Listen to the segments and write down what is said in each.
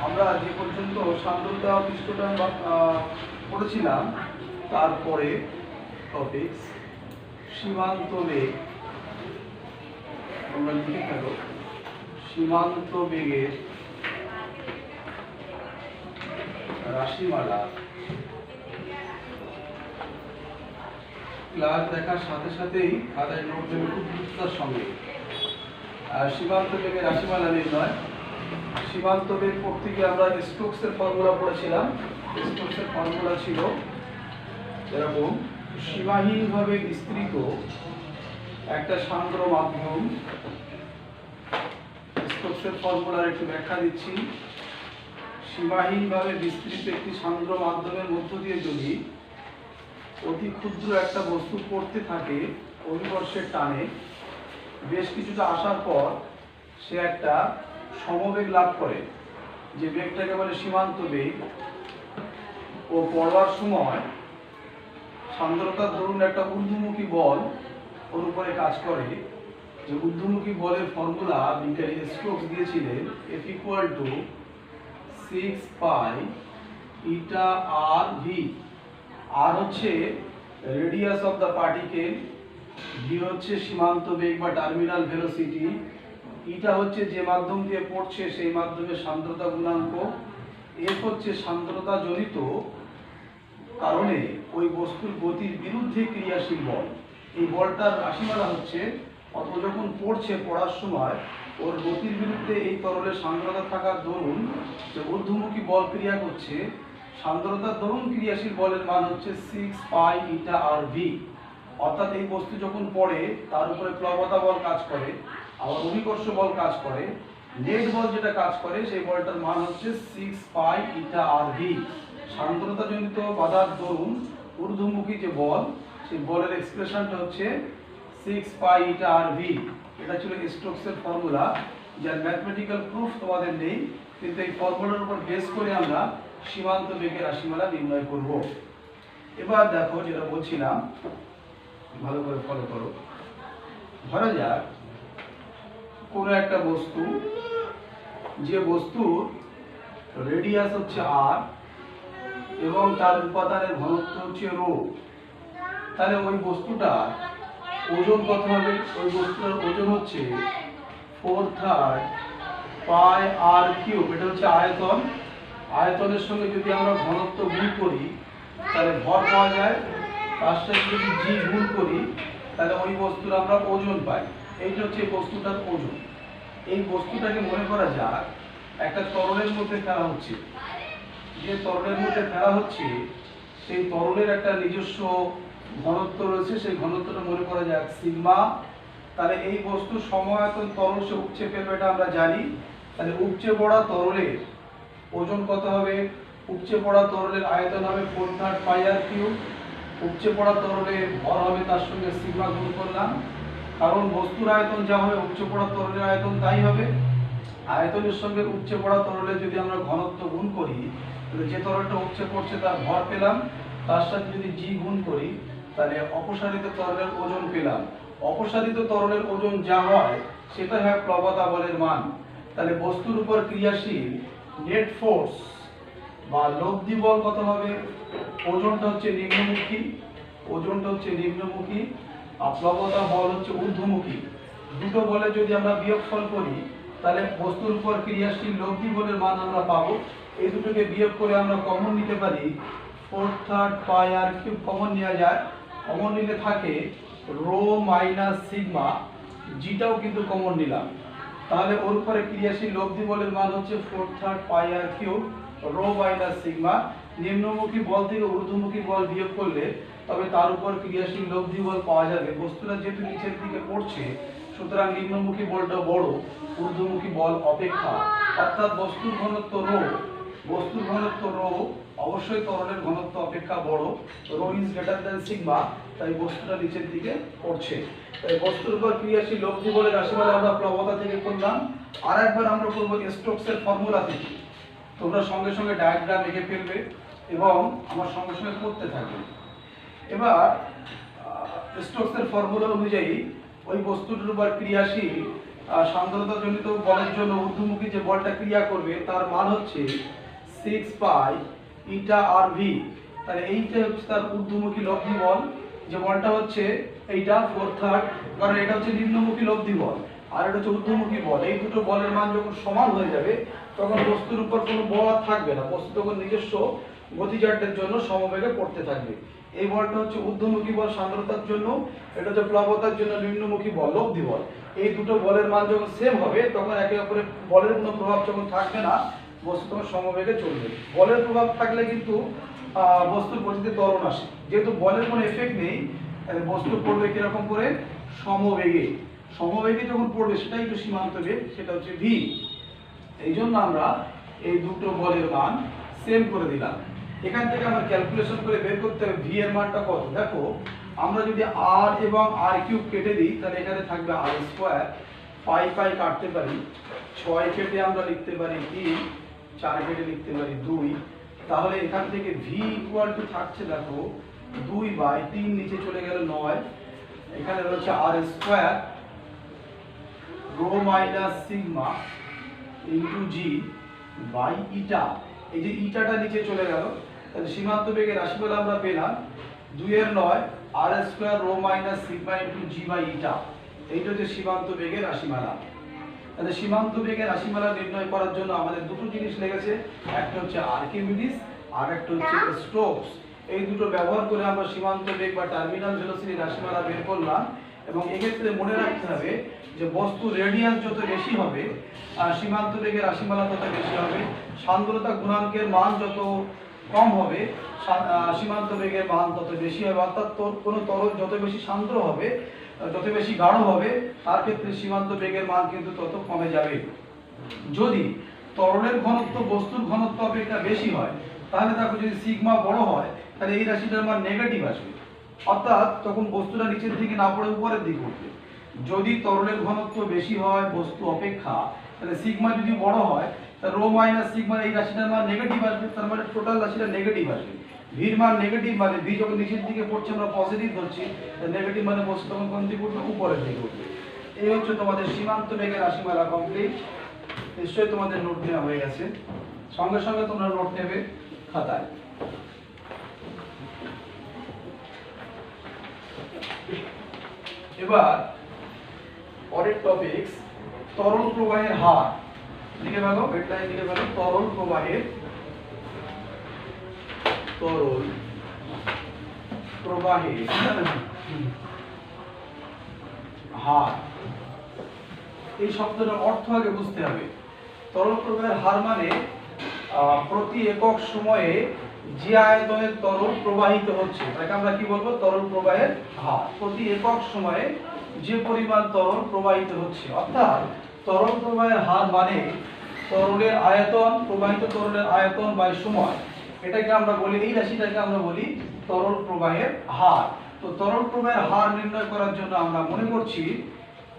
আমরা যে পর্যন্ত সান্দ্রতা পৃষ্ঠটান পড়েছিলাম, তারপরে টপিকস সীমান্ত বেগ। আমরা লিখে ফেলো সীমান্ত বেগের রাশিমালা। ক্লাস দেখার সাথে সাথেই খাতায় নোট দেবে খুব দ্রুততার সঙ্গে। সীমান্ত বেগের রাশিমালা নির্ণয়। সীমান্ত বেগ পড়তে গিয়ে আমরা স্টোকসের ফর্মুলা পড়েছিলাম। স্টোকসের ফর্মুলা ছিল এরকম: সীমাহীনভাবে বিস্তৃত একটা সান্দ্র মাধ্যম। স্টোকসের ফর্মুলার একটু ব্যাখ্যা দিচ্ছি। সীমাহীনভাবে বিস্তৃত একটি সান্দ্র মাধ্যমের মধ্য দিয়ে যদি অতি ক্ষুদ্র একটা বস্তু পড়তে থাকে অভিকর্ষের টানে, বেশ কিছুটা আসার পর সে একটা সমবেগ লাভ করে, যে বেগটাকে বলে সীমান্ত বেগ। ও পড়বার সময় সান্দ্রতার দরুন একটা ঊর্ধ্বমুখী বল ওর উপরে কাজ করে। যে ঊর্ধ্বমুখী বলের ফর্মুলা বিজ্ঞানী স্টোকস দিয়েছিলেন, F = 6 পাই ইটা আর ভি। আর হচ্ছে radius of the particle, V হচ্ছে সীমান্ত বেগ বা টার্মিনাল ভেলোসিটি, ইটা হচ্ছে যে মাধ্যম দিয়ে পড়ছে সেই মাধ্যমের সান্দ্রতা গুণাঙ্ক, এফ হচ্ছে সান্দ্রতা জনিত কারণে ওই বস্তুর গতির বিরুদ্ধে ক্রিয়াশীল বল। এই বলটার রাশিমালা হচ্ছে ও যখন পড়ছে, পড়ার সময় ওর গতির বিরুদ্ধে এই তরলের সান্দ্রতা থাকার দরুন যে ঊর্ধ্বমুখী বল ক্রিয়া করছে, সান্দ্রতার দরুন ক্রিয়াশীল বলের মান হচ্ছে 6 পাই ইটা আর ভি। অর্থাৎ এই বস্তু যখন পড়ে তার উপরে প্লবতা বল কাজ করে, আবার অভিকর্ষ বল কাজ করে, নেট বল যেটা কাজ করে সেই বলটার মান হচ্ছে 6 পাই ইটা আর ভি। সান্দ্রতা জনিত বাধার দরুন ঊর্ধ্বমুখী যে বল, সেই বলের এক্সপ্রেশনটা হচ্ছে 6 পাই ইটা আর ভি। এটা ছিল স্টোকসের ফর্মুলা, যার ম্যাথমেটিক্যাল প্রুফ তোমাদের নেই, কিন্তু এই ফর্মুলার উপর বেস করে আমরা সীমান্ত বেগের রাশিমালা নির্ণয় করব। এবার দেখো যেটা বলছিলাম, ভালো করে ফলো করো। ধরা যাক কোনো একটা বস্তু, যে বস্তুর রেডিয়াস হচ্ছে আর এবং তার উপাদানের ঘনত্ব হচ্ছে রো, তাহলে ওই বস্তুটার ওজন কত হবে? ওই বস্তুটার ওজন হচ্ছে 4/3 পাই আর কিউব। এটা হচ্ছে আয়তন। আয়তনের সঙ্গে যদি আমরা ঘনত্ব গুণ করি তাহলে ভর পাওয়া যায়, তার সাথে যদি জি গুণ করি তাহলে ওই বস্তুর আমরা ওজন পাই। এইটা হচ্ছে বস্তুটার ওজন। এই বস্তুটাকে মনে করা যাক একটা তরলের মধ্যে ফেলা হচ্ছে। যে তরলের মধ্যে ফেলা হচ্ছে সেই তরলের একটা নিজস্ব ঘনত্ব রয়েছে, সেই ঘনত্বটা মনে করা যাক সিগমা। তাহলে এই বস্তু সমায়তন তরল সে উপচে ফেলবে, এটা আমরা জানি। তাহলে উপচে পড়া তরলের ওজন কত হবে? উপচে পড়া তরলের আয়তন হবে 4/3 পাই আর কিউব। উপচে পড়া তরলের ভর হবে তার সঙ্গে সিগমা গুণ করলাম, কারণ বস্তুর আয়তন যা হবে উপচে পড়া তরলের আয়তন তাই হবে। আয়তনের সঙ্গে উপচে পড়া তরলের যদি আমরা ঘনত্ব গুণ করি তাহলে যে তরলটা উপচে পড়ছে তার ভর পেলাম, তার সাথে যদি জি গুণ করি তাহলে অপসারিত তরলের ওজন পেলাম। অপসারিত তরলের ওজন যা হয় সেটা হয় প্লবতা বলের মান। তাহলে বস্তুর উপর ক্রিয়াশীল নেট ফোর্স বা লব্ধি বল কত হবে? ওজনটা হচ্ছে নিম্নমুখী, ওজনটা হচ্ছে নিম্নমুখী, আর প্লবতা বল হচ্ছে ঊর্ধ্বমুখী। দুটো বলে যদি আমরা বিয়োগফল করি তাহলে বস্তুর উপর ক্রিয়াশীল লব্ধি বলের মান আমরা পাবো। এই দুটোকে বিয়োগ করে আমরা কমন নিতে পারি 4/3 পাই আর কিউব। কমন নেওয়া যায়, কমন নিলে থাকে রো মাইনাস সিগমা, জিটাও কিন্তু কমন নিলাম। তাহলে ওর উপরে ক্রিয়াশীল লব্ধি বলের মান হচ্ছে 4/3 পাই আর কিউব রো মাইনাস সিগমা। নিম্নমুখী বল থেকে ঊর্ধ্বমুখী বল বিয়োগ করলে তবে তার উপর ক্রিয়াশীল লব্ধি বল পাওয়া যাবে। বস্তুটা যেহেতু নিচের দিকে পড়ছে সুতরাং নিম্নমুখী বলটা বড় ঊর্ধ্বমুখী বল অপেক্ষা, অর্থাৎ বস্তুর ঘনত্ব রো, বস্তুর ঘনত্ব রো অবশ্যই তরলের ঘনত্ব অপেক্ষা বড়, rho is greater than sigma, তাই বস্তুটা নিচের দিকে পড়ছে। তাই বস্তুর উপর ক্রিয়াশীল লব্ধি বলের রাশিমালা আমরা প্লবতা থেকে করলাম। আর একবার আমরা করব স্টোকসের ফর্মুলা থেকে। তোমরা সঙ্গে সঙ্গে ডায়াগ্রাম এঁকে ফেলবে এবং আমার সঙ্গে সঙ্গে করতে থাকবে। এবার স্টোকসের ফর্মুলা অনুযায়ী ওই বস্তুটির উপর ক্রিয়াশীল সান্দ্রতাজনিত বলের জন্য ঊর্ধ্বমুখী যে বলটা ক্রিয়া করবে তার মান হচ্ছে 6 পাই ইটা আর ভি। তাহলে এইটা হচ্ছে তার ঊর্ধ্বমুখী লব্ধি বল, যে বলটা হচ্ছে এইটা 4/3, কারণ এটা হচ্ছে নিম্নমুখী লব্ধি বল আর এটা হচ্ছে ঊর্ধ্বমুখী বল। এই দুটো বলের মান যখন সমান হয়ে যাবে তখন বস্তুর উপর কোনো বল আর থাকবে না, বস্তু তখন নিজস্ব গতিজাড্যের জন্য সমবেগে পড়তে থাকবে। এই বলটা হচ্ছে ঊর্ধ্বমুখী বল সান্দ্রতার জন্য, এটা হচ্ছে প্লাবতার জন্য নিম্নমুখী বল লব্ধি বল। এই দুটো বলের মান যখন সেম হবে তখন একে অপরের বলের কোনো প্রভাব যখন থাকবে না, বস্তু তখন সমবেগে চলবে। বলের প্রভাব থাকলে কিন্তু বস্তুর গতিতে ত্বরণ আসে, যেহেতু বলের কোনো এফেক্ট নেই তাহলে বস্তু পড়বে কিরকম করে, সমবেগে। সমবেগে যখন পড়বে সেটাই তো সীমান্ত বেগ, সেটা হচ্ছে ভি। এই জন্য আমরা এই দুটো বলের মান সেম করে দিলাম। এখান থেকে আমরা ক্যালকুলেশন করে বের করতে হবে ভি এর মানটা কত। দেখো আমরা যদি আর এবং আর কিউব কেটে দিই তাহলে এখানে থাকবে আর স্কোয়ার, পাই পাই কাটতে পারি, 6 কেটে আমরা লিখতে পারি 3, 4 কেটে লিখতে পারি 2। তাহলে এখান থেকে ভি ইকুয়াল টু থাকছে দেখো 2/3, নিচে চলে গেল 9, এখানে রয়েছে আর square rho minus sigma into g by eta. এই যে ইটাটা নিচে চলে গেল, তাহলে সীমান্ত বেগের রাশিমালা আমরা পেলাম 2/9 আর square rho minus sigma into g by eta. এইটা হচ্ছে সীমান্ত বেগের রাশিমালা। তাহলে সীমান্ত বেগের রাশিমালা নির্ণয় করার জন্য আমাদের দুটো জিনিস লেগেছে, একটা হচ্ছে আর্কিমিডিস আর একটা হচ্ছে স্টোকস। এই দুটো ব্যবহার করে আমরা সীমান্ত বেগ বা টার্মিনাল ভেলোসিটির রাশিমালা বের করলাম। এবং এক্ষেত্রে মনে রাখতে হবে যে বস্তু রেডিয়াস যত বেশি হবে সীমান্ত বেগের রাশিমালা তত বেশি হবে, সান্দ্রতা গুণাঙ্কের মান যত কম হবে সীমান্ত বেগের মান তত বেশি হবে। অর্থাৎ কোনো তরল যত বেশি সান্দ্র হবে, যত বেশি গাঢ় হবে, তার ক্ষেত্রে সীমান্ত বেগের মান কিন্তু তত কমে যাবে। যদি তরলের ঘনত্ব বস্তুর ঘনত্ব অপেক্ষা বেশি হয় তাহলে দেখো যদি সিগমা বড় হয় তাহলে এই রাশিটার মান নেগেটিভ আসবে, অর্থাৎ তখন বস্তুটা নিচের দিকে না পড়ে উপরের দিকে উঠবে। যদি তরলের ঘনত্ব বেশি হয় বস্তু অপেক্ষা তাহলে সিগমা যদি বড় হয় তাহলে রো মাইনাস সিগমা এই রাশিটার মান নেগেটিভ আসবে, তার মানে টোটাল রাশিটা নেগেটিভ আসবে। ভির মান নেগেটিভ মানে ভি যখন নিচের দিকে পড়ছে আমরা পজিটিভ ধরছি, নেগেটিভ মানে বস্তু তখন কোন দিকে উঠবে, উপরের দিকে উঠবে। এই হচ্ছে তোমাদের সীমান্ত বেগের রাশিমালা কমপ্লিট। নিশ্চয়ই তোমাদের নোট নেওয়া হয়ে গেছে, সঙ্গে সঙ্গে তোমরা নোট নেবে খাতায়। এবার পরের টপিকস তরল প্রবাহের হার। লিখে ফেলো, হেডলাইন লিখে ফেলো, তরল প্রবাহের হার। এই শব্দটার অর্থ আগে বুঝতে হবে। তরল প্রবাহের হার মানে প্রতি একক সময়ে যে আয়তনের তরল প্রবাহিত হচ্ছে তাকে আমরা কি বলবো, তরল প্রবাহের হার। প্রতি একক সময়ে যে পরিমাণ তরল প্রবাহিত হচ্ছে, অর্থাৎ তরল প্রবাহের হার মানে তরলের আয়তন, প্রবাহিত তরলের আয়তন বাই সময়। এটাকে আমরা বলি, এই রাশিটাকে আমরা বলি তরল প্রবাহের হার। তো তরল প্রবাহের হার নির্ণয় করার জন্য আমরা মনে করছি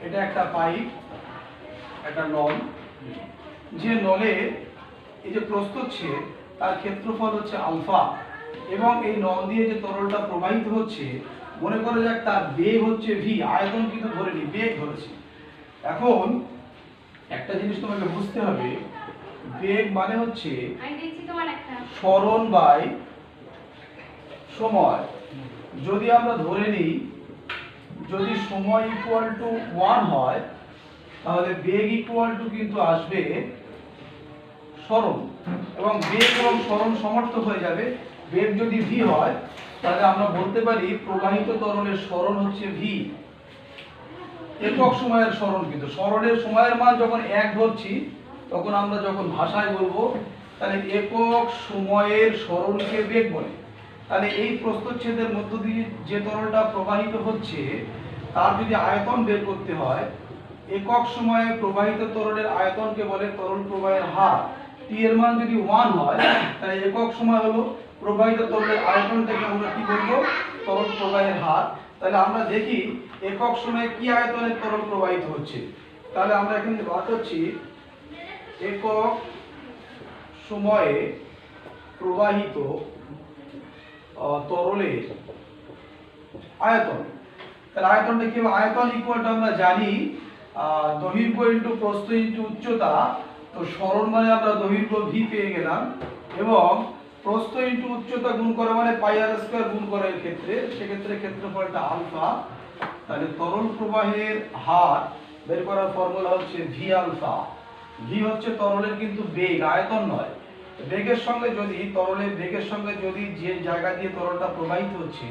এটা একটা পাইপ, একটা নল, যে নলে এই যে প্রস্থচ্ছেদ তার ক্ষেত্রফল হচ্ছে আলফা, এবং এই নল দিয়ে যে তরলটা প্রবাহিত হচ্ছে মনে করা যাক তার বেগ হচ্ছে ভি, আয়তন কিন্তু ধরেনি, বেগ ধরেছি। এখন একটা জিনিস তোমাকে বুঝতে হবে, বেগ মানে হচ্ছে সরণ বাই সময়। যদি আমরা ধরে নিই যদি সময় ইকুয়াল টু 1 হয় তাহলে বেগ ইকুয়াল টু কিন্তু আসবে সরণ, এবং বেগ এবং সরণ সমর্থক হয়ে যাবে। বেগ যদি ভি হয় তাহলে আমরা বলতে পারি প্রবাহিত তরলের সরণ হচ্ছে ভি, একক সময়ের সরণ। কিন্তু সরণের সময়ের মান যখন 1 ধরছি তখন আমরা যখন ভাষায় বলবো তাহলে একক সময়ের সরণকে বেগ বলে। তাহলে এই প্রস্থচ্ছেদের মধ্য দিয়ে যে তরলটা প্রবাহিত হচ্ছে তার যদি আয়তন বের করতে হয়, একক সময়ে প্রবাহিত তরলের আয়তনকে বলে তরল প্রবাহের হার। টি এর মান যদি 1 হয় তাহলে একক সময় হলো প্রবাহিত তরলের আয়তনটাকে আমরা কি বলবো, তরল প্রবাহের হার। তাহলে আমরা দেখি একক সময়ে কি আয়তনের তরল প্রবাহিত হচ্ছে। তাহলে আমরা এখানে বার করছি একক সময়ে প্রবাহিত তরলের আয়তন। তাহলে আয়তনটা কি হবে, আয়তন ইকুয়াল টু আমরা জানি দৈর্ঘ্য ইন্টু প্রস্থ ইন্টু উচ্চতা, তো সরণ মানে আমরা দৈর্ঘ্য ভি পেয়ে গেলাম, এবং প্রস্থ ইন্টু উচ্চতা গুণ করা মানে পাই আর স্কয়ার গুণ করা এর ক্ষেত্রে, সেক্ষেত্রে ক্ষেত্রফলটা আলফা। তাহলে তরল প্রবাহের হার বের করার ফর্মুলা হচ্ছে ভি আলফা। ভি হচ্ছে তরলের কিন্তু বেগ, আয়তন নয়। বেগের সঙ্গে যদি তরলের বেগের সঙ্গে যদি যে জায়গা দিয়ে তরলটা প্রবাহিত হচ্ছে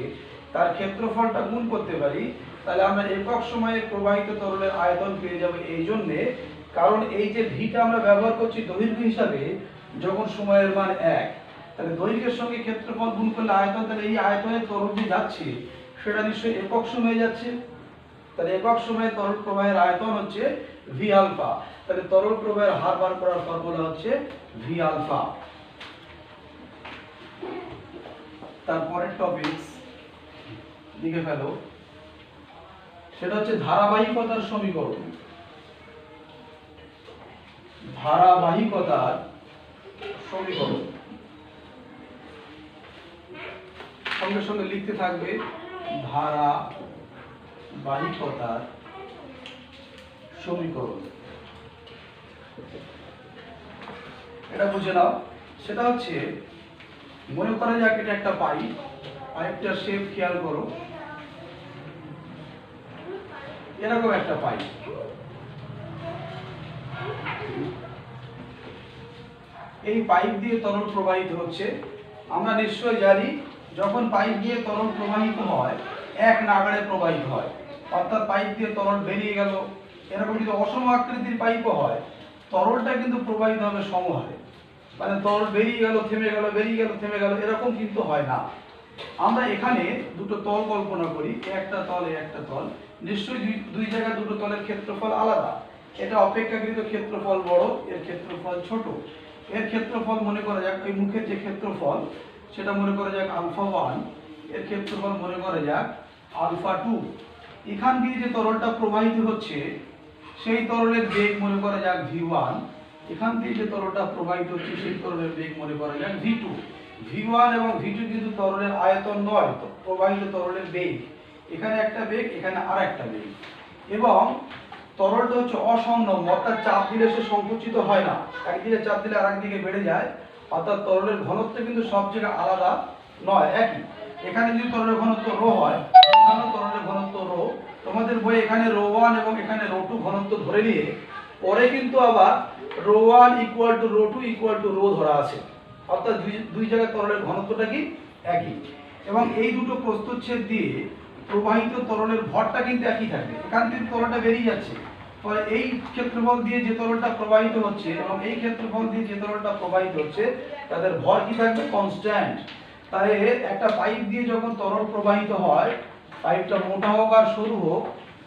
তার ক্ষেত্রফলটা গুণ করতে পারি, তাহলে আমরা একক সময়ে প্রবাহিত তরলের আয়তন পেয়ে যাব। এই জন্যে, কারণ এই যে ভিটা আমরা ব্যবহার করছি দৈর্ঘ্য হিসাবে, যখন সময়ের মান 1, তাহলে দৈর্ঘ্যের সঙ্গে ক্ষেত্রফল গুণ করলে আয়তন, তাহলে এই আয়তনে তরল যে যাচ্ছে সেটা নিশ্চয়ই একক সময়ে যাচ্ছে। তাহলে একক সময়ে তরল প্রবাহের আয়তন হচ্ছে ভি আলফা। তাহলে তরল প্রবাহের হার বার করার ফর্মুলা হচ্ছে ভি আলফা। তারপরের টপিকস লিখে ফেলো, সেটা হচ্ছে ধারাবাহিকতার সমীকরণ। ধারাবাহিকতার সমীকরণ সঙ্গে সঙ্গে লিখতে থাকবে ধারাবাহিকতার সমীকরণ। এটা বুঝে নাও। সেটা হচ্ছে, মনে করা যাক এটা একটা পাইপ, পাইপটার শেপ খেয়াল করো, এরকম একটা পাইপ। এই পাইপ দিয়ে তরল প্রবাহিত হচ্ছে। আমরা নিশ্চয়ই জানি যখন পাইপ দিয়ে তরল প্রবাহিত হয় এক নাগাড়ে প্রবাহিত হয়, অর্থাৎ পাইপ দিয়ে তরল বেরিয়ে গেল। এরকম যদি অসম আকৃতির পাইপও হয়, তরলটা কিন্তু প্রবাহিত হবে সমহারে, মানে তরল বেরিয়ে গেল থেমে গেল, বেরিয়ে গেল থেমে গেল, এরকম কিন্তু হয় না। আমরা এখানে দুটো তল কল্পনা করি, একটা তল একটা তল। নিশ্চয়ই দুই জায়গায় দুটো তলের ক্ষেত্রফল আলাদা। এটা অপেক্ষাকৃত ক্ষেত্রফল বড়, এর ক্ষেত্রফল ছোট। এর ক্ষেত্রফল মনে করা যাক, ওই মুখের যে ক্ষেত্রফল সেটা মনে করা যাক আলফা 1, এর ক্ষেত্রফল মনে করা যাক আলফা 2। এখান দিয়ে যে তরলটা প্রবাহিত হচ্ছে সেই তরলের বেগ মনে করা যাক v1। এখান দিয়ে যে তরলটা প্রবাহিত হচ্ছে সেই তরলের বেগ মনে করা যাক v2। v1 এবং v2 কিন্তু তরলের আয়তন নয়, প্রবাহিত তরলের বেগ। এখানে একটা বেগ, এখানে আর একটা বেগ। এবং তরলটা হচ্ছে অসংলগ্ন, অর্থাৎ চাপ দিলে সে সংকুচিত হয় না, একদিকে চাপ দিলে আর একদিকে বেড়ে যায়। অর্থাৎ তরলের ঘনত্ব কিন্তু সব জায়গায় আলাদা নয়, একই। এখানে যদি তরলের ঘনত্ব রো হয়, এখানেও তরলের ঘনত্ব রো। তোমাদের বই এখানে ρ1 এবং এখানে ρ2 ঘনত্ব ধরে নিয়ে পরে কিন্তু আবার ρ1 equal to ρ2 equal to rho ধরা আছে, অর্থাৎ দুই জায়গায় তরলের ঘনত্বটা কি একই। এবং এই দুটো প্রস্তুচ্ছেদ দিয়ে প্রবাহিত তরলের ভরটা কিন্তু একই থাকবে। এখান থেকে তরলটা বেরিয়ে যাচ্ছে, ফলে এই ক্ষেত্রফল দিয়ে যে তরলটা প্রবাহিত হচ্ছে এবং এই ক্ষেত্রফল দিয়ে যে তরলটা প্রবাহিত হচ্ছে তাদের ভর কি থাকবে? কনস্ট্যান্ট। তাহলে একটা পাইপ দিয়ে যখন তরল প্রবাহিত হয়, পাইপটা মোটা হোক আর সরু হোক,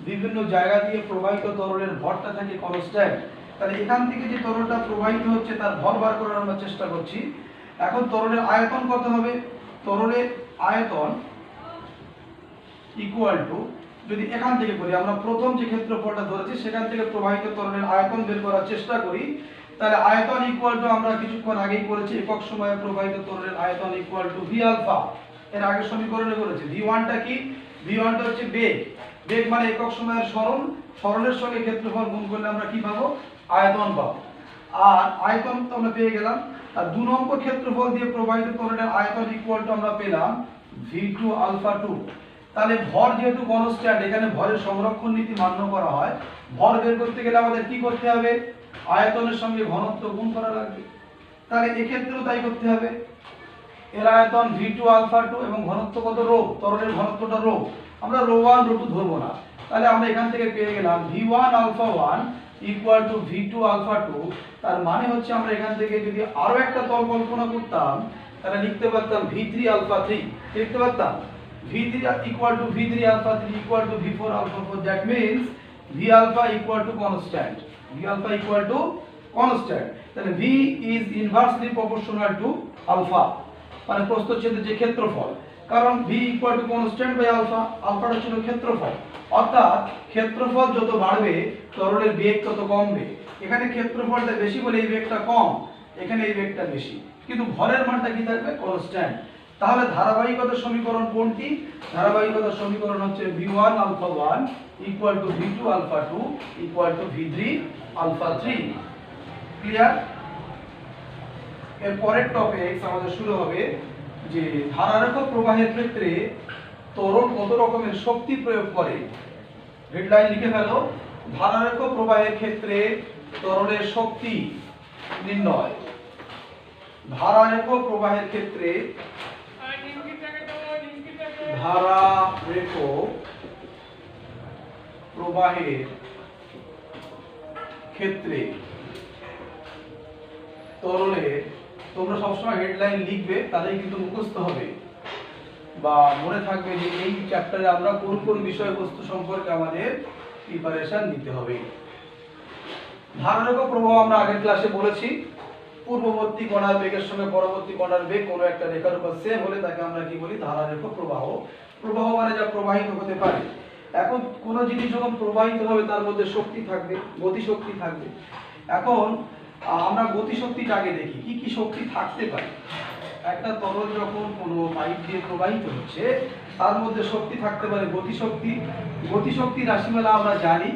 বিভিন্ন জায়গা দিয়ে প্রবাহিত তরলের ভরটা থাকে কনস্ট্যান্ট। তাহলে এখান থেকে যে তরলটা প্রবাহিত হচ্ছে তার ভর বার করার আমরা চেষ্টা করছি। এখন তরলের আয়তন কত হবে? তরলের আয়তন ইকুয়াল টু, যদি এখান থেকে করি, আমরা প্রথম যে ক্ষেত্রফলটা ধরেছি সেখান থেকে প্রবাহিত তরলের আয়তন বের করার চেষ্টা করি, তাহলে আয়তন ইকুয়াল টু আমরা কিছুক্ষণ আগেই করেছি, একক সময়ে প্রবাহিত তরলের আয়তন ইকুয়াল টু ভি আলফা। এর আগের সমীকরণে করেছি। v1টা কি? v1টা হচ্ছে বেগ। বেগ মানে একক সময়ের সরণ, সরণের সঙ্গে ক্ষেত্রফল গুণ করলে আমরা কি পাবো? আয়তন পাবো। আর আয়তন তো আমরা পেয়ে গেলাম। আর 2 নম্বর ক্ষেত্রফল দিয়ে প্রবাহিত তরলের আয়তন ইকুয়াল টু আমরা পেলাম v2 আলফা 2। তাহলে ভর যেহেতু কনস্ট্যান্ট, এখানে ভরের সংরক্ষণ নীতি মান্য করা হয়। ভর বের করতে গেলে আমাদের কি করতে হবে? আয়তনের সঙ্গে ঘনত্ব গুণ করা লাগবে। তাহলে এক্ষেত্রেও তাই করতে হবে। এর আয়তন v2 আলফা 2 এবং ঘনত্ব কত? রো। তরলের ঘনত্বটা রো। আমরা ρ1 ρ2 ধরবো না। তাহলে আমরা এখান থেকে পেয়ে গেলাম v1 alpha 1 equal to v2 alpha 2। তার মানে হচ্ছে আমরা এখান থেকে যদি আরো একটা তল কল্পনা করতাম তাহলে লিখতে পারতাম v3 আলফা 3। লিখতে পারতাম v3 equal to v3 alpha 3 equal to v4 alpha 4. That means v alpha equal to constant. V alpha equal to constant. তাহলে v is inversely proportional to alpha, মানে প্রস্থচ্ছেদের যে ক্ষেত্রফল। কারণ v equal to constant by alpha, আলফাটা ছিল ক্ষেত্রফল। অর্থাৎ ক্ষেত্রফল যত বাড়বে তরলের বেগ তত কমবে। এখানে ক্ষেত্রফলটা বেশি বলে এই বেগটা কম, এখানে এই বেগটা বেশি, কিন্তু ভরের মানটা কি থাকবে? কনস্ট্যান্ট। তাহলে ধারাবাহিকতার সমীকরণ কোনটি? ধারাবাহিকতার সমীকরণ হচ্ছে v1 alpha 1 equal to v2 alpha 2 equal to v3 alpha 3। Clear? এর পরের টপিক আমাদের শুরু হবে যে ধারারেখ প্রবাহের ক্ষেত্রে তরল কত রকমের শক্তি প্রয়োগ করে। হেডলাইন লিখে ফেলো, ধারারেখ প্রবাহের ক্ষেত্রে তরলের শক্তি নির্ণয়। ধারারেখ প্রবাহের ক্ষেত্রে ধারারেখ প্রবাহের ক্ষেত্রে তরলে, তোমরা সবসময় হেডলাইন লিখবে, তাহলেই কিন্তু মুখস্থ হবে বা মনে থাকবে যে এই চ্যাপ্টারে আমরা কোন কোন বিষয়বস্তু সম্পর্কে আমাদের প্রিপারেশন নিতে হবে। ধারারেখ প্রবাহ আমরা আগের ক্লাসে বলেছি, পূর্ববর্তী কণার বেগের সঙ্গে পরবর্তী কণার বেগ কোনো একটা রেখার উপর সেম হলে তাকে আমরা কি বলি? ধারারেখ প্রবাহ। প্রবাহ মানে যা প্রবাহিত হতে পারে। এখন কোনো জিনিস যখন প্রবাহিত হবে তার মধ্যে শক্তি থাকবে, গতিশক্তি থাকবে। এখন আমরা গতিশক্তিটা আগে দেখি, কি কি শক্তি থাকতে পারে। একটা তরল যখন কোনো পাইপ দিয়ে প্রবাহিত হচ্ছে তার মধ্যে শক্তি থাকতে পারে গতিশক্তি। গতিশক্তি রাশিমালা আমরা জানি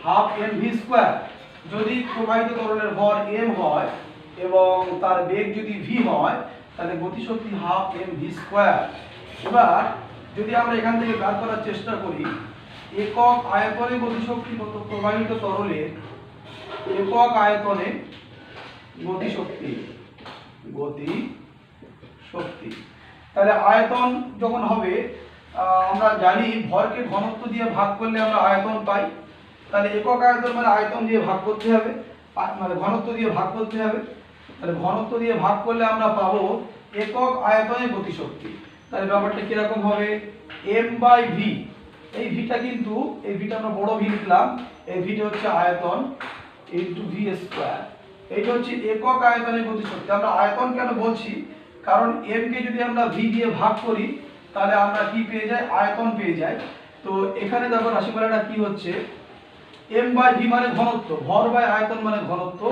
হাফ mv স্কয়ার। যদি প্রবাহিত তরলের ভর m হয় এবং তার বেগ যদি v হয় তাহলে গতিশক্তি হাফ mv স্কয়ার। এবার যদি আমরা এখান থেকে বের করার চেষ্টা করি একক আয়তনে গতিশক্তি কত প্রবাহিত তরলের, একক আয়তনে গতিশক্তি, গতিশক্তি। তাহলে আয়তন যখন হবে আমরা জানি ভরকে ঘনত্ব দিয়ে ভাগ করলে আমরা আয়তন পাই। তাহলে একক আয়তন মানে আয়তন দিয়ে ভাগ করতে হবে, মানে ঘনত্ব দিয়ে ভাগ করতে হবে। তাহলে ঘনত্ব দিয়ে ভাগ করলে আমরা পাবো একক আয়তনে গতিশক্তি। তাহলে ব্যাপারটা কিরকম হবে? m/v। এই ভিটা কিন্তু, এই ভিটা আমরা বড় ভি লিখলাম, এই ভিটা হচ্ছে আয়তন ইনটু v স্কয়ার। এইটা হচ্ছে একক আয়তনের গতিশক্তি। আমরা আয়তন কেন বলছি? কারণ m কে যদি আমরা v দিয়ে ভাগ করি তাহলে আমরা কি পেয়ে যাই? আয়তন পেয়ে যাই। তো এখানে দেখো রাশিমালাটা কি হচ্ছে? m/v মানে ঘনত্ব, ভর বাই আয়তন মানে ঘনত্ব।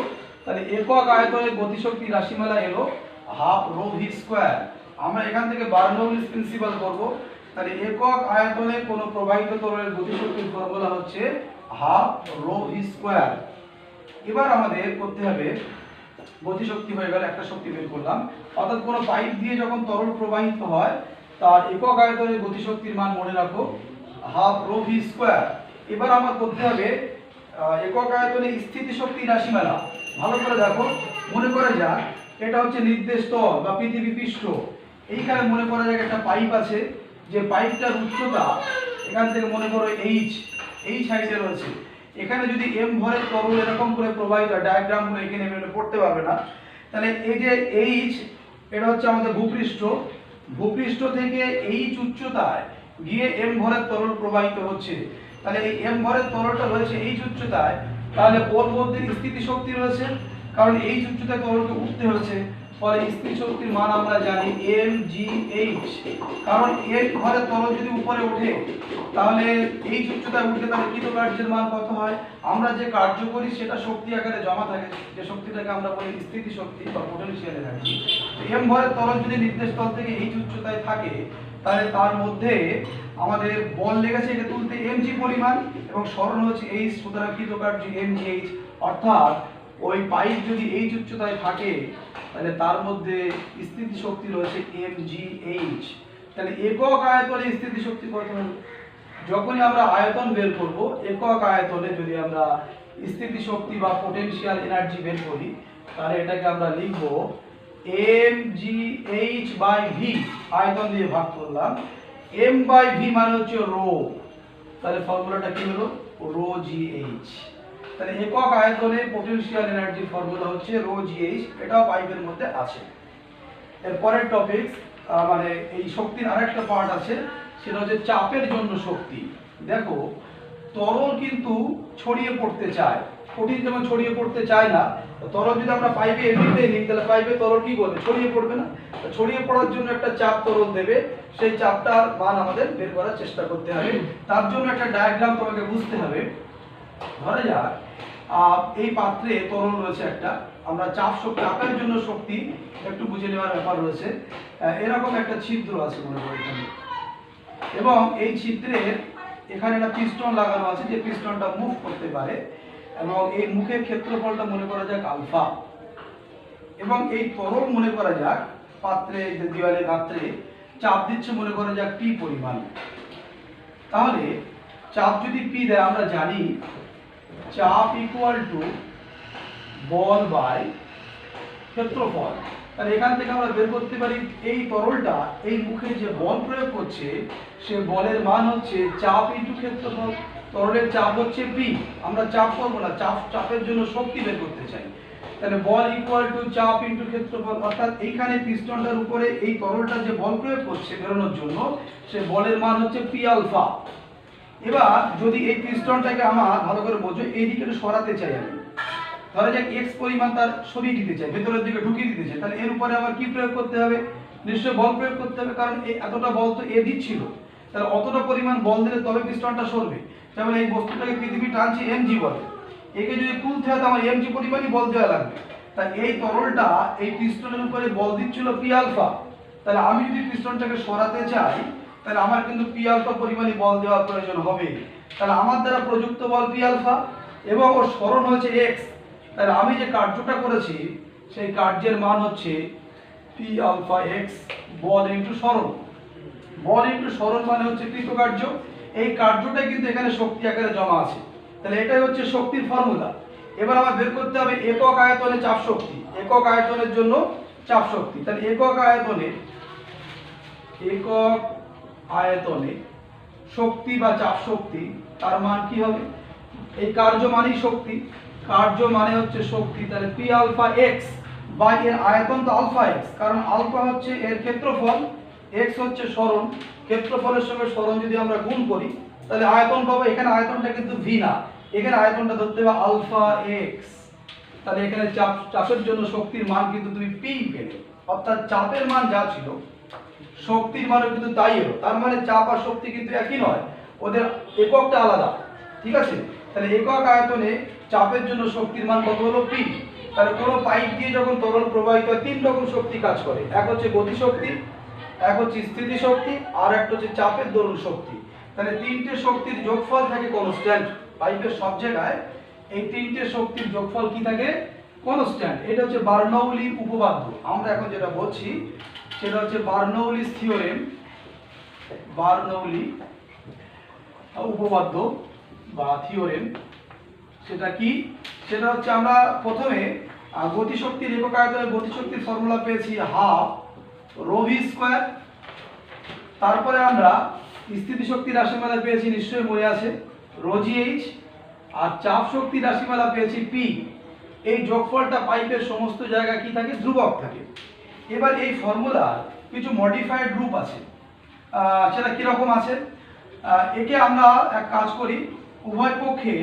তাহলে একক আয়তনের গতিশক্তি রাশিমালা এলো হাফ রো ভি স্কয়ার। আমরা এখান থেকে বার্নৌলিস প্রিন্সিপাল করব। তাহলে একক আয়তনে কোনো প্রবাহিত তরলের গতিশক্তির ফর্মুলা হচ্ছে হাফ রো ভি স্কয়ার। এবার আমাদের করতে হবে, গতিশক্তি হয়ে গেল, একটা শক্তি বের করলাম। অর্থাৎ কোনো পাইপ দিয়ে যখন তরল প্রবাহিত হয় তার একক আয়তনের গতিশক্তির মান মনে রাখো হাফ রো ভি স্কয়ার। এবার আমার করতে হবে একক আয়তনে স্থিতিশক্তি রাশিমালা। ভালো করে দেখো, মনে করা যাক এটা হচ্ছে নির্দেশ তল বা পৃথিবী পৃষ্ঠ। এইখানে মনে করা যাক একটা পাইপ আছে, যে পাইপটার উচ্চতা এখান থেকে মনে করো এই সাইডে রয়েছে। এখানে যদি m ভরের তরল এরকম করে প্রবাহিত হয়, ডায়াগ্রামগুলো এখানে এমনি পড়তে পারবে না। তাহলে এই যে h, এটা হচ্ছে আমাদের ভূপৃষ্ঠ। ভূপৃষ্ঠ থেকে h উচ্চতায় গিয়ে m ভরের তরল প্রবাহিত হচ্ছে। তাহলে এই m ভরের তরলটা রয়েছে h উচ্চতায়, তাহলে ওর মধ্যে স্থিতিশক্তি রয়েছে, কারণ h উচ্চতায় তরলকে উঠতে হচ্ছে। ফলে স্থিতিশক্তির মান আমরা জানি mgh। কারণ এক ভরের তরল যদি উপরে ওঠে তাহলে এই উচ্চতায় উঠলে তাহলে কৃতকার্যের মান কত হয়? আমরা যে কার্য করি সেটা শক্তি আকারে জমা থাকে, যে শক্তিটাকে আমরা বলি স্থিতিশক্তি বা পোটেনশিয়াল এনার্জি। m ভরের তরল যদি নির্দেশ তল থেকে এই উচ্চতায় থাকে তাহলে তার মধ্যে আমাদের বল লেগেছে এটা তুলতে mg পরিমাণ এবং সরণ হচ্ছে h, সুতরাং কৃতকার্য mgh। অর্থাৎ ওই পাইপ যদি এই উচ্চতায় থাকে তাহলে তার মধ্যে স্থিতিশক্তি রয়েছে mgh। তাহলে একক আয়তনে স্থিতিশক্তি কত হবে? যখনই আমরা আয়তন বের করব, একক আয়তনে যদি আমরা স্থিতিশক্তি বা পোটেনশিয়াল এনার্জি বের করি তাহলে এটাকে আমরা লিখব mgh/v। আয়তন দিয়ে ভাগ করলাম, m/v মানে হচ্ছে রো। তাহলে ফর্মুলাটা কি হলো? Rho gh। তাহলে একক আয়তনে পোটেনশিয়াল এনার্জির ফর্মুলা হচ্ছে রো gh। এটাও পাইপের মধ্যে আছে। এর পরের টপিক মানে এই শক্তির আরেকটা পার্ট আছে, সেটা হচ্ছে চাপের জন্য শক্তি। দেখো তরল কিন্তু ছড়িয়ে পড়তে চায়, কঠিন যেমন ছড়িয়ে পড়তে চায় না। তরল যদি আমরা পাইপে এমনিতে নিই তাহলে পাইপে তরল কি করবে? ছড়িয়ে পড়বে না। ছড়িয়ে পড়ার জন্য একটা চাপ তরল দেবে, সেই চাপটার মান আমাদের বের করার চেষ্টা করতে হবে। তার জন্য একটা ডায়াগ্রাম তোমাকে বুঝতে হবে। ধরা যাক এই পাত্রে তরল রয়েছে একটা, আমরা চাপের জন্য শক্তি একটু বুঝে নেওয়ার ব্যাপার রয়েছে। এরকম একটা ছিদ্র আছে মনে করি এখানে, এবং এই ছিদ্রের এখানে একটা পিস্টন লাগানো আছে যে পিস্টনটা মুভ করতে পারে, এবং এই মুখের ক্ষেত্রফলটা মনে করা যাক আলফা, এবং এই তরল মনে করা যাক পাত্রে দেওয়ালে গাত্রে চাপ দিচ্ছে মনে করা যাক পি পরিমাণ। তাহলে চাপ যদি পি দেয়, আমরা জানি চাপ ইকুয়াল টু বল বাই ক্ষেত্রফল। তাহলে এখান থেকে আমরা বের করতে পারি এই তরলটা এই মুখে যে বল প্রয়োগ করছে সে বলের মান হচ্ছে চাপ ইন্টু ক্ষেত্রফল। তরলের চাপ হচ্ছে পি, আমরা চাপ করবো না, চাপের জন্য শক্তি বের করতে চাই। তাহলে বল ইকুয়াল টু চাপ ইন্টু ক্ষেত্রফল, অর্থাৎ এইখানে পিস্টনটার উপরে এই তরলটা যে বল প্রয়োগ করছে বেরোনোর জন্য সে বলের মান হচ্ছে পি আলফা। এবার যদি এই পিস্টনটাকে আমার ভালো করে বোঝো এইদিকে সরাতে চাই, আমি ধরা যাক এক্স পরিমাণ তার সরিয়ে দিতে চাই, ভেতরের দিকে ঢুকিয়ে দিতে চাই, তাহলে এর উপরে আবার কি প্রয়োগ করতে হবে? নিশ্চয়ই বল প্রয়োগ করতে হবে, কারণ এই এতটা বল তো এ দিচ্ছিল, তাহলে অতটা পরিমাণ বল দিলে তবে পিস্টনটা সরবে। যেমন এই বস্তুটাকে পৃথিবী টানছে এমজি বলে, একে যদি তুলতে হয় তো আমার এমজি পরিমাণই বল দেওয়া লাগবে। তাই এই তরলটা এই পিস্টনের উপরে বল দিচ্ছিল পি আলফা, তাহলে আমি যদি পিস্টনটাকে সরাতে চাই তাহলে আমার কিন্তু পি আলফা পরিমাণই বল দেওয়ার প্রয়োজন হবে। তাহলে আমার দ্বারা প্রযুক্ত বল পি আলফা এবং ওর সরণ হয়েছে এক্স, তাহলে আমি যে কার্যটা করেছি সেই কার্যের মান হচ্ছে পি আলফা এক্স বল ইন্টু সরণ। বল ইন্টু সরণ মানে হচ্ছে কৃতকার্য, এই কার্যটাই কিন্তু এখানে শক্তি আকারে জমা আছে। তাহলে এটাই হচ্ছে শক্তির ফর্মুলা। এবার আমার বের করতে হবে একক আয়তনে চাপ শক্তি, একক আয়তনের জন্য চাপ শক্তি। তাহলে একক আয়তনে শক্তি বা চাপ শক্তি তার মান কি হবে? এই কার্য মানেই শক্তি, কার্য মানে হচ্ছে শক্তি, তাহলে পি আলফা এক্স বাই এর আয়তন তো আলফা এক্স, কারণ আলফা হচ্ছে এর ক্ষেত্রফল, এক্স হচ্ছে সরণ, ক্ষেত্রফলের সঙ্গে সরণ যদি আমরা গুণ করি তাহলে আয়তন পাবো। এখানে আয়তনটা কিন্তু ভি না, এখানে আয়তনটা ধরতে হবে আলফা এক্স। তাহলে এখানে চাপের জন্য শক্তির মান কিন্তু তুমি পি পেলে, অর্থাৎ চাপের মান যা ছিল শক্তির মানও কিন্তু তাই এলো। তার মানে চাপ আর শক্তি কিন্তু একই নয়, ওদের এককটা আলাদা, ঠিক আছে? তাহলে একক আয়তনে চাপের জন্য শক্তির মান কত হলো? পি। তাহলে কোনো পাইপ দিয়ে যখন তরল প্রবাহিত হয় তিন রকম শক্তি কাজ করে, এক হচ্ছে গতিশক্তি, এক হচ্ছে স্থিতিশক্তি, আর একটা হচ্ছে চাপের দরুন শক্তি। তাহলে তিনটে শক্তির যোগফল থাকে কনস্ট্যান্ট, পাইপের সব জায়গায় এই তিনটে শক্তির যোগফল কি থাকে? কনস্ট্যান্ট। এটা হচ্ছে বার্নৌলির উপপাদ্য। আমরা এখন যেটা বলছি সেটা হচ্ছে বার্নৌলিস থিওরেম, বার্নৌলি উপপাদ্য বা থিওরেম। সেটা কি? সেটা হচ্ছে আমরা প্রথমে গতিশক্তির একক আয়তনে গতিশক্তির ফর্মুলা পেয়েছি হাফ রো ভি স্কয়ার, তারপরে আমরা স্থিতিশক্তির রাশিমালা পেয়েছি, নিশ্চয়ই মনে আছে, রো জি এইচ, আর চাপ শক্তির রাশিমালা পেয়েছি পি। এই যোগফলটা পাইপের সমস্ত জায়গায় কি থাকে? ধ্রুবক থাকে। এবার এই ফর্মুলার কিছু মডিফাইড রূপ আছে, সেটা কিরকম আছে? একে আমরা এক কাজ করি, উভয় পক্ষে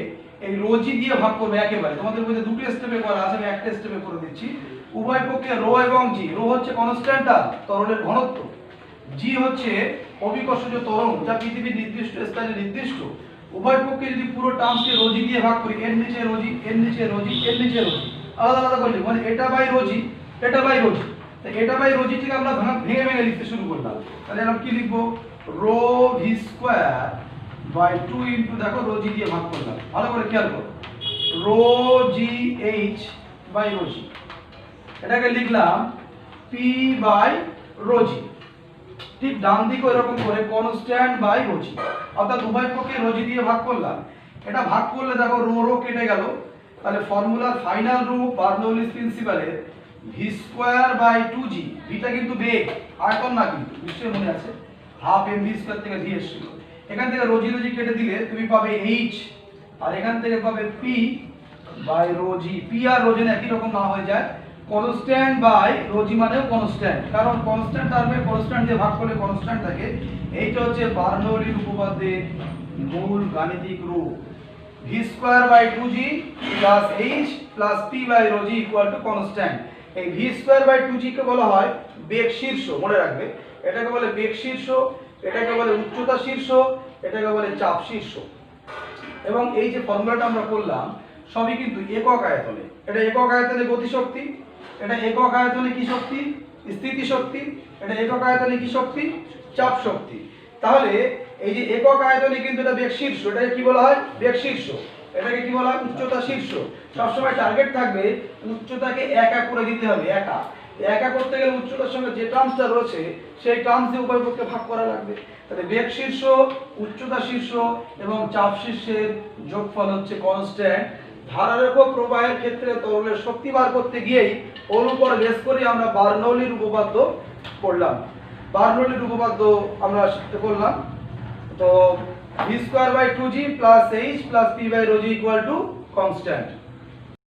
এই রো জি দিয়ে ভাগ করবে একেবারে, তোমাদের মধ্যে দুটো স্টেপে করা আছে, আমি একটা স্টেপে করে দিচ্ছি। উভয় পক্ষে রো এবং জি, রো হচ্ছে কনস্ট্যান্ট তরলের ঘনত্ব, জি হচ্ছে অভিকর্ষজ ত্বরণ যা পৃথিবীর নির্দিষ্ট স্থানে নির্দিষ্ট। উভয় পক্ষে যদি পুরো টার্মকে রোজি দিয়ে ভাগ করি, এর নিচে রোজি, এর নিচে রোজি, এর নিচে রোজি, আলাদা আলাদা করলে মানে এটা বাই রোজি, এটা বাই রোজি। তাই এটা বাই রোজি থেকে আমরা ভেঙে ভেঙে লিখতে শুরু করলাম। তাহলে আমরা কি লিখবো? Rho v square by 2 into, দেখো রোজি দিয়ে ভাগ করলাম, ভালো করে খেয়াল করো, rho g h by rho g. এটাকে লিখলাম পি বাই রোজি। ঠিক ডান দিকে এরকম করে কনস্ট্যান্ট বাই রোজি, অর্থাৎ উভয় পক্ষে রোজি দিয়ে ভাগ করলাম। এটা ভাগ করলে দেখো রো রো কেটে গেল। তাহলে ফর্মুলার ফাইনাল রূপ বার্নৌলিস প্রিন্সিপালের ভি স্কোয়ার বাই 2g, ভিটা কিন্তু বেগ, আয়তন না, কিন্তু নিশ্চয়ই মনে আছে হাফ এম ভি স্কোয়ার থেকে ভি এসেছিল। এখান থেকে রোজি রোজি কেটে দিলে তুমি পাবে এইচ, আর এখান থেকে পাবে P by Rosie. P R রোজি একই রকম না হয়ে যায়, কনস্ট্যান্ট বাই রোজি মানেও কনস্ট্যান্ট, কারণ কনস্ট্যান্ট টার্মে কনস্ট্যান্ট দিয়ে ভাগ করলে কনস্ট্যান্ট থাকে। এইটা হচ্ছে বার্নৌলির উপপাদ্যের মূল গাণিতিক রূপ। V square by 2g plus h plus p by rho g equal to constant. এই ভি স্কোয়ার বাই 2g কে বলা হয় বেগ শীর্ষ, মনে রাখবে, এটাকে বলে বেগ শীর্ষ, এটাকে বলে উচ্চতা শীর্ষ, এটাকে বলে চাপ শীর্ষ। এবং এই যে ফর্মুলাটা আমরা করলাম সবই কিন্তু একক আয়তনে। এটা একক আয়তনে গতিশক্তি, এটা একক আয়তনে কি শক্তি? স্থিতি শক্তি। এটা একক আয়তনে কি শক্তি? চাপ শক্তি। তাহলে এই যে একক আয়তনে কিন্তু এটা বেগ শীর্ষ, এটাকে কি বলা হয়? বেগ শীর্ষ। এটাকে কি বলা হয়? উচ্চতা শীর্ষ। সবসময় টার্গেট থাকবে উচ্চতাকে একা করে দিতে হবে। একা একা করতে গেলে উচ্চতার সঙ্গে যে টার্মসটা রয়েছে সেই টার্মস দিয়ে উভয় পক্ষে ভাগ করা লাগবে। তাহলে বেগ শীর্ষ, উচ্চতা শীর্ষ এবং চাপ শীর্ষের যোগফল হচ্ছে কনস্ট্যান্ট। ধারারেখ প্রবাহের ক্ষেত্রে তরলের শক্তি বার করতে গিয়েই ওর উপর বেস করে আমরা বার্নৌলির উপপাদ্য পড়লাম। বার্নৌলির উপপাদ্য আমরা শিখতে করলাম। তো v² / 2g + h + p/ρg = constant.